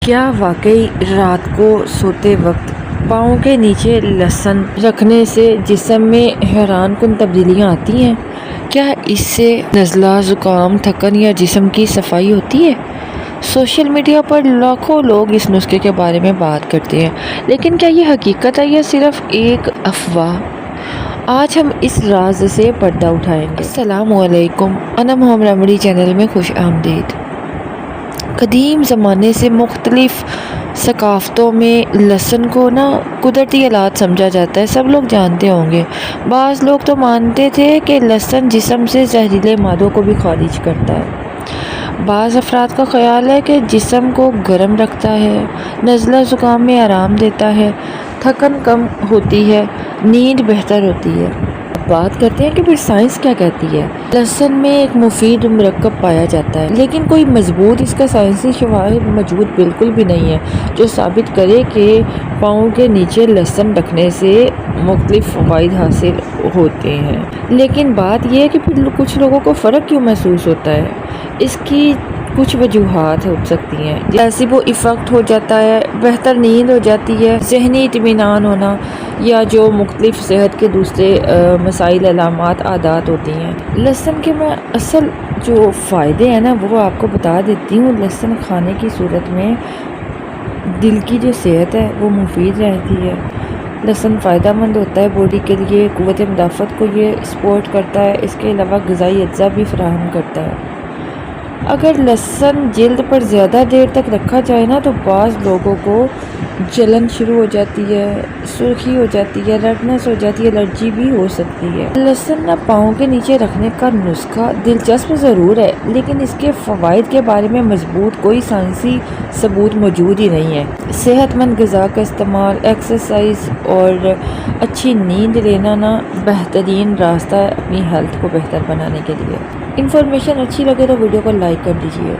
کیا واقعی رات کو سوتے وقت پاؤں کے نیچے لہسن رکھنے سے جسم میں حیران کن تبدیلیاں آتی ہیں؟ کیا اس سے نزلہ، زکام، تھکن یا جسم کی صفائی ہوتی ہے؟ سوشل میڈیا پر لاکھوں لوگ اس نسخے کے بارے میں بات کرتے ہیں، لیکن کیا یہ حقیقت ہے یا صرف ایک افواہ؟ آج ہم اس راز سے پردہ اٹھائیں گے۔ السلام علیکم، انم ہوم ریمیڈی چینل میں خوش آمدید۔ قدیم زمانے سے مختلف ثقافتوں میں لہسن کو قدرتی علاد سمجھا جاتا ہے۔ سب لوگ جانتے ہوں گے، بعض لوگ تو مانتے تھے کہ لہسن جسم سے زہریلے مادوں کو بھی خارج کرتا ہے۔ بعض افراد کا خیال ہے کہ جسم کو گرم رکھتا ہے، نزلہ زکام میں آرام دیتا ہے، تھکن کم ہوتی ہے، نیند بہتر ہوتی ہے۔ بات کرتے ہیں کہ پھر سائنس کیا کہتی ہے۔ لہسن میں ایک مفید مرکب پایا جاتا ہے، لیکن کوئی مضبوط اس کا سائنسی شواہد موجود بالکل بھی نہیں ہے جو ثابت کرے کہ پاؤں کے نیچے لہسن رکھنے سے مختلف فوائد حاصل ہوتے ہیں۔ لیکن بات یہ ہے کہ پھر کچھ لوگوں کو فرق کیوں محسوس ہوتا ہے۔ اس کی کچھ وجوہات ہو سکتی ہیں، پلیسیبو ایفیکٹ ہو جاتا ہے، بہتر نیند ہو جاتی ہے، ذہنی اطمینان ہونا، یا جو مختلف صحت کے دوسرے مسائل، علامات، عادات ہوتی ہیں۔ لہسن کے میں اصل جو فائدے ہیں وہ آپ کو بتا دیتی ہوں۔ لہسن کھانے کی صورت میں دل کی جو صحت ہے وہ مفید رہتی ہے۔ لہسن فائدہ مند ہوتا ہے باڈی کے لیے، قوت مدافعت کو یہ سپورٹ کرتا ہے، اس کے علاوہ غذائی اجزاء بھی فراہم کرتا ہے۔ اگر لہسن جلد پر زیادہ دیر تک رکھا جائے تو بعض لوگوں کو جلن شروع ہو جاتی ہے، سرخی ہو جاتی ہے، ریڈنس ہو جاتی ہے، الرجی بھی ہو سکتی ہے۔ لہسن پاؤں کے نیچے رکھنے کا نسخہ دلچسپ ضرور ہے، لیکن اس کے فوائد کے بارے میں مضبوط کوئی سائنسی ثبوت موجود ہی نہیں ہے۔ صحت مند غذا کا استعمال، ایکسرسائز اور اچھی نیند لینا بہترین راستہ ہے اپنی ہیلتھ کو بہتر بنانے کے لیے۔ انفارمیشن اچھی لگے تو ویڈیو کو لائک کر دیجیے۔